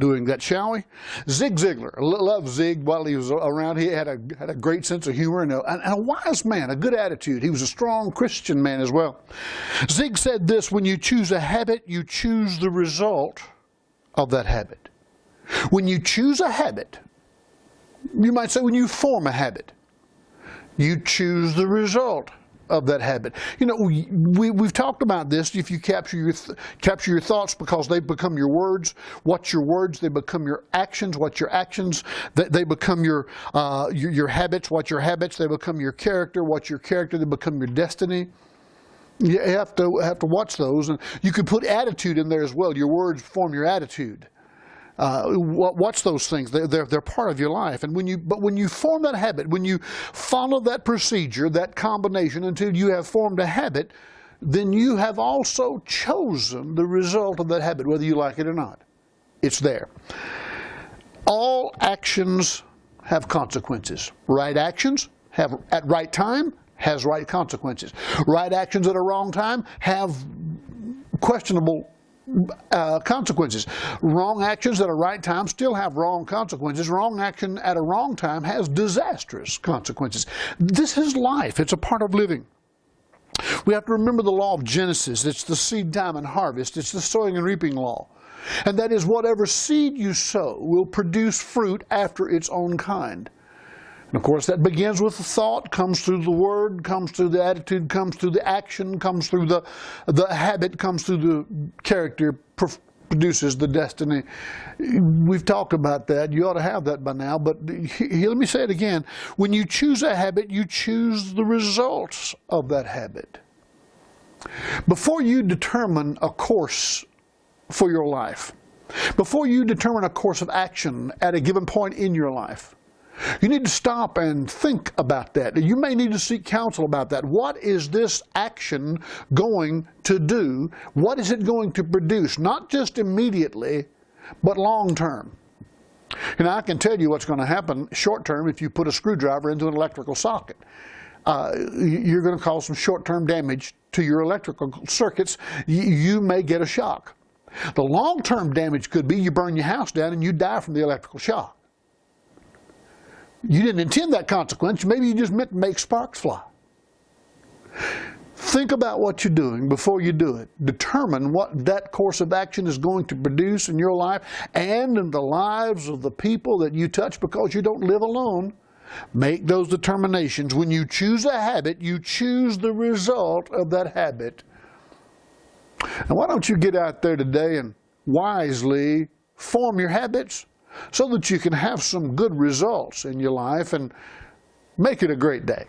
doing that, shall we? Zig Ziglar, loved Zig while he was around. He had a great sense of humor and a wise man, a good attitude. He was a strong Christian man as well. Zig said this: when you choose a habit, you choose the result of that habit. When you choose a habit, you might say when you form a habit, you choose the result of that habit. You know, we've talked about this. If you capture your thoughts, because they become your words. What's your words? They become your actions. What's your actions? They become your habits. What's your habits? They become your character. What's your character? They become your destiny. You have to watch those, and you could put attitude in there as well. Your words form your attitude. Watch those things. They're part of your life. And when you form that habit, when you follow that procedure, that combination until you have formed a habit, then you have also chosen the result of that habit, whether you like it or not. It's there. All actions have consequences. Right actions have at right time has right consequences. Right actions at a wrong time have questionable consequences. Wrong actions at a right time still have wrong consequences. Wrong action at a wrong time has disastrous consequences. This is life. It's a part of living. We have to remember the law of Genesis. It's the seed time and harvest. It's the sowing and reaping law. And that is, whatever seed you sow will produce fruit after its own kind. And of course, that begins with the thought, comes through the word, comes through the attitude, comes through the action, comes through the habit, comes through the character, produces the destiny. We've talked about that. You ought to have that by now. But let me say it again. When you choose a habit, you choose the results of that habit. Before you determine a course for your life, before you determine a course of action at a given point in your life, you need to stop and think about that. You may need to seek counsel about that. What is this action going to do? What is it going to produce? Not just immediately, but long term. And I can tell you what's going to happen short term if you put a screwdriver into an electrical socket. You're going to cause some short-term damage to your electrical circuits. You may get a shock. The long-term damage could be you burn your house down and you die from the electrical shock. You didn't intend that consequence. Maybe you just meant to make sparks fly. Think about what you're doing before you do it. Determine what that course of action is going to produce in your life and in the lives of the people that you touch, because you don't live alone. Make those determinations. When you choose a habit, you choose the result of that habit. Now, why don't you get out there today and wisely form your habits, so that you can have some good results in your life and make it a great day.